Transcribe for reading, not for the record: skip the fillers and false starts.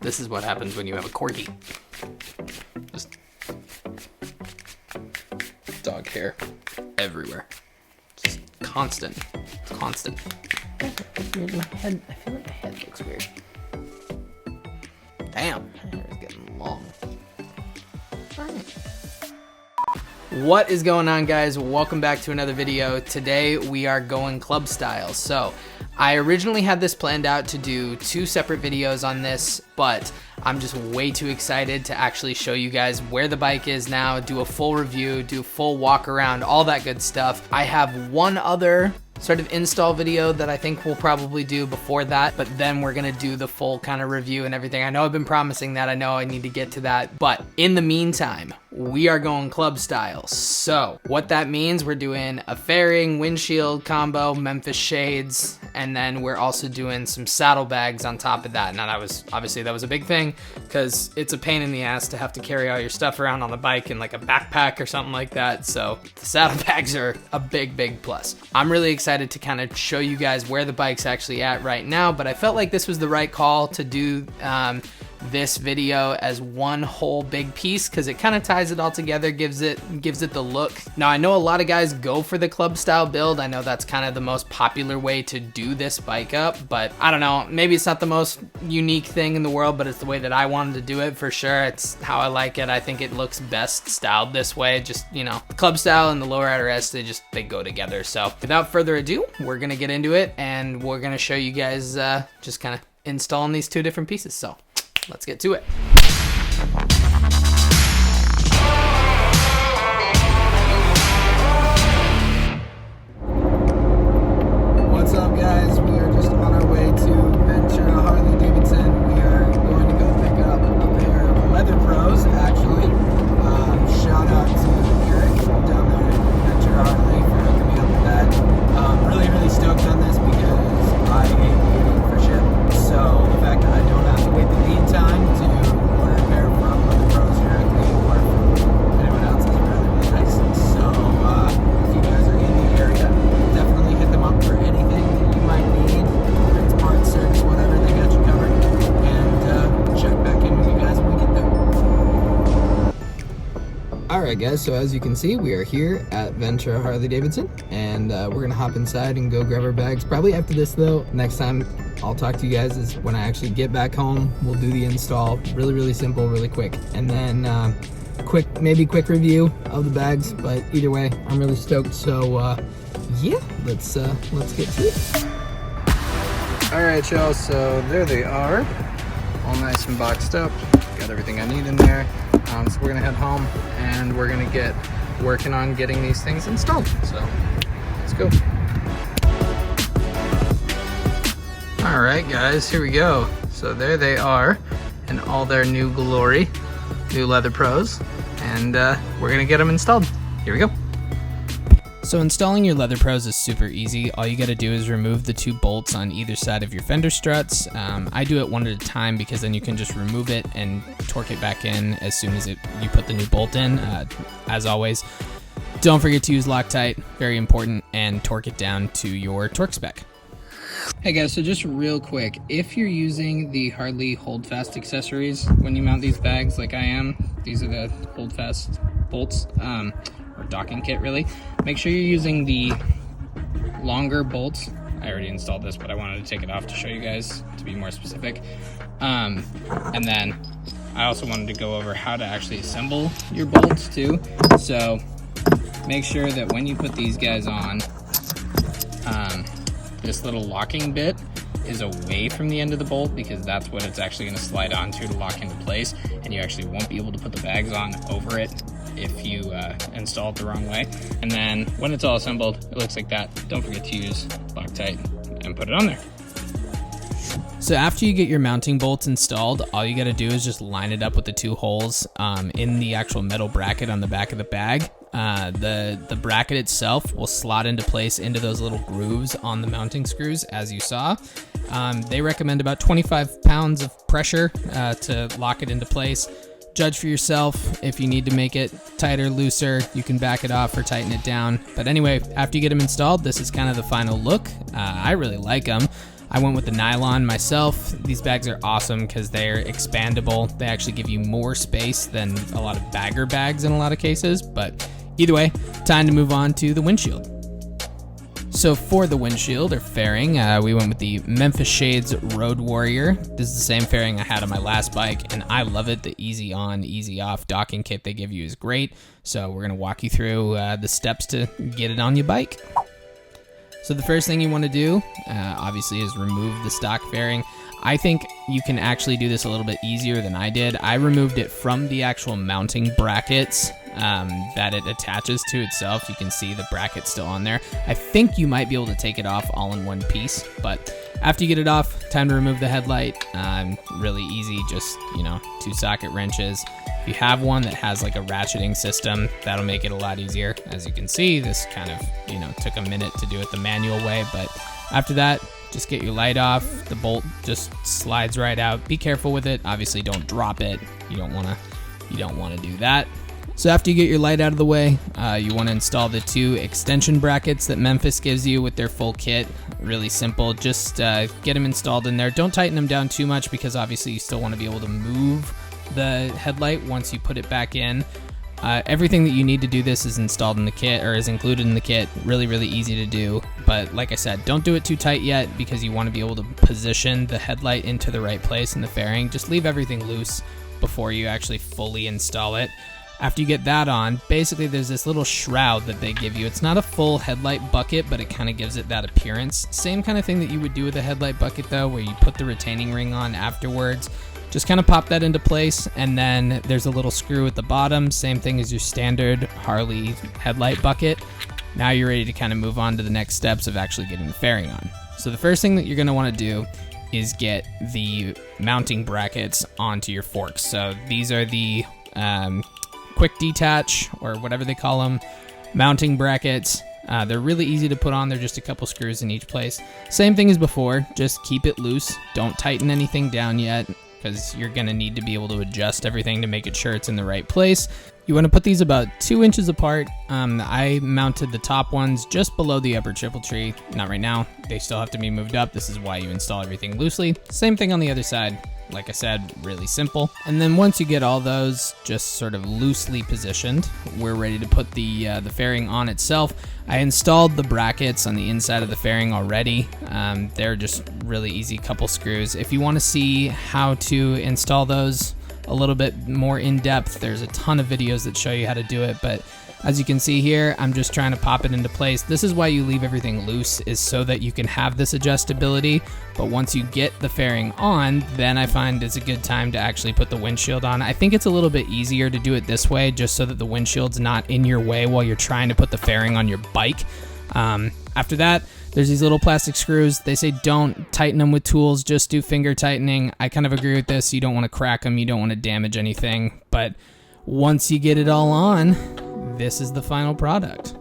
This is what happens when you have a corgi. Just dog hair everywhere. Just constant. It's constant. My head, I feel like my head looks weird. Damn, my hair is getting long. Alright. What is going on, guys? Welcome back to another video. Today we are going club style. So I originally had this planned out to do 2 separate videos on this, but I'm just way too excited to actually show you guys where the bike is now, do a full review, do a full walk around, all that good stuff. I have one other sort of install video that I think we'll probably do before that, but then we're gonna do the full kind of review and everything. I know I've been promising that, I know I need to get to that, but in the meantime, we are going club style. So what that means, we're doing a fairing, windshield combo, Memphis shades, and then we're also doing some saddlebags on top of that. Now that was a big thing because it's a pain in the ass to have to carry all your stuff around on the bike in like a backpack or something like that. So the saddlebags are a big plus. I'm really excited to kind of show you guys where the bike's actually at right now, but I felt like this was the right call to do this video as one whole big piece because it kind of ties it all together, gives it the look. Now I know a lot of guys go for the club style build. I know that's kind of the most popular way to do this bike up, but I don't know, maybe it's not the most unique thing in the world, but it's the way that I wanted to do it for sure. It's how I like it. I think it looks best styled this way. Just, you know, the club style and the lower rider S, they go together. So without further ado, we're gonna get into it and we're gonna show you guys just kind of installing these 2 different pieces. So let's get to it. What's up, guys? We are just on our way to Ventura Harley Davidson. We are going to go pick up a pair of Leather Pros, actually. Shout out to Eric down there at Ventura Harley for hooking me up with that. Really stoked on this because I hate waiting for ship. So the fact that I don't have to wait the lead time to order a pair from Leather Pros directly or from anyone else is really nice. So if you guys are in the area, definitely hit them up for anything that you might need. Whether it's parts, service, whatever, they got you covered. And check back in with you guys when we get there. Alright guys, so as you can see, we are here at Ventura Harley Davidson, and we're gonna hop inside and go grab our bags. Probably after this though, next time I'll talk to you guys is when I actually get back home. We'll do the install, really simple, really quick, and then maybe quick review of the bags. But either way, I'm really stoked. So yeah, let's get to it. All right, y'all. So there they are, all nice and boxed up. Got everything I need in there. So we're gonna head home and we're gonna get working on getting these things installed. So let's go. All right, guys, here we go. So there they are in all their new glory, new Leather Pros, and we're gonna get them installed. Here we go. So installing your Leather Pros is super easy. All you gotta do is remove the 2 bolts on either side of your fender struts. I do it one at a time because then you can just remove it and torque it back in as soon as you put the new bolt in. As always, don't forget to use Loctite, very important, and torque it down to your torque spec. Hey guys, so just real quick, if you're using the Harley Holdfast accessories when you mount these bags like I am, these are the Holdfast bolts, or docking kit really, make sure you're using the longer bolts. I already installed this, but I wanted to take it off to show you guys, to be more specific. And then I also wanted to go over how to actually assemble your bolts too. So make sure that when you put these guys on, this little locking bit is away from the end of the bolt because that's what it's actually going to slide onto to lock into place, and you actually won't be able to put the bags on over it if you install it the wrong way. And then when it's all assembled, it looks like that. Don't forget to use Loctite and put it on there. So after you get your mounting bolts installed, all you got to do is just line it up with the 2 holes in the actual metal bracket on the back of the bag. The bracket itself will slot into place into those little grooves on the mounting screws, as you saw. They recommend about 25 pounds of pressure to lock it into place. Judge for yourself. If you need to make it tighter, looser, you can back it off or tighten it down. But anyway, after you get them installed, this is kind of the final look. I really like them. I went with the nylon myself. These bags are awesome because they're expandable. They actually give you more space than a lot of bagger bags in a lot of cases, but either way, time to move on to the windshield. So for the windshield or fairing, we went with the Memphis Shades Road Warrior. This is the same fairing I had on my last bike, and I love it. The easy on, easy off docking kit they give you is great. So we're gonna walk you through the steps to get it on your bike. So the first thing you wanna do, obviously, is remove the stock fairing. I think you can actually do this a little bit easier than I did. I removed it from the actual mounting brackets that it attaches to itself. You can see the bracket still on there. I think you might be able to take it off all in one piece, but after you get it off, time to remove the headlight. Really easy, just, 2 socket wrenches. If you have one that has like a ratcheting system, that'll make it a lot easier. As you can see, this kind of, took a minute to do it the manual way, but after that, just get your light off. The bolt just slides right out. Be careful with it. Obviously, don't drop it. You don't want to do that. So after you get your light out of the way, you want to install the 2 extension brackets that Memphis gives you with their full kit. Really simple. Just get them installed in there. Don't tighten them down too much because obviously you still want to be able to move the headlight once you put it back in. Everything that you need to do this is installed in the kit, or is included in the kit. Really, really easy to do. But like I said, don't do it too tight yet because you want to be able to position the headlight into the right place in the fairing. Just leave everything loose before you actually fully install it. After you get that on, basically there's this little shroud that they give you. It's not a full headlight bucket, but it kind of gives it that appearance. Same kind of thing that you would do with a headlight bucket though, where you put the retaining ring on afterwards. Just kind of pop that into place, and then there's a little screw at the bottom, same thing as your standard Harley headlight bucket. Now you're ready to kind of move on to the next steps of actually getting the fairing on. So the first thing that you're going to want to do is get the mounting brackets onto your forks. So these are the quick detach, or whatever they call them, mounting brackets. They're really easy to put on. They're just a couple screws in each place. Same thing as before, just keep it loose. Don't tighten anything down yet, because you're going to need to be able to adjust everything to make it sure it's in the right place. You want to put these about 2 inches apart. I mounted the top ones just below the upper triple tree. Not right now. They still have to be moved up. This is why you install everything loosely. Same thing on the other side. Like I said, really simple. And then once you get all those just sort of loosely positioned, we're ready to put the fairing on itself. I installed the brackets on the inside of the fairing already. They're just really easy couple screws. If you want to see how to install those a little bit more in depth, there's a ton of videos that show you how to do it, but as you can see here, I'm just trying to pop it into place. This is why you leave everything loose, is so that you can have this adjustability, but once you get the fairing on, then I find it's a good time to actually put the windshield on. I think it's a little bit easier to do it this way, just so that the windshield's not in your way while you're trying to put the fairing on your bike. After that, there's these little plastic screws. They say don't tighten them with tools, just do finger tightening. I kind of agree with this. You don't want to crack them, you don't want to damage anything, but once you get it all on, this is the final product.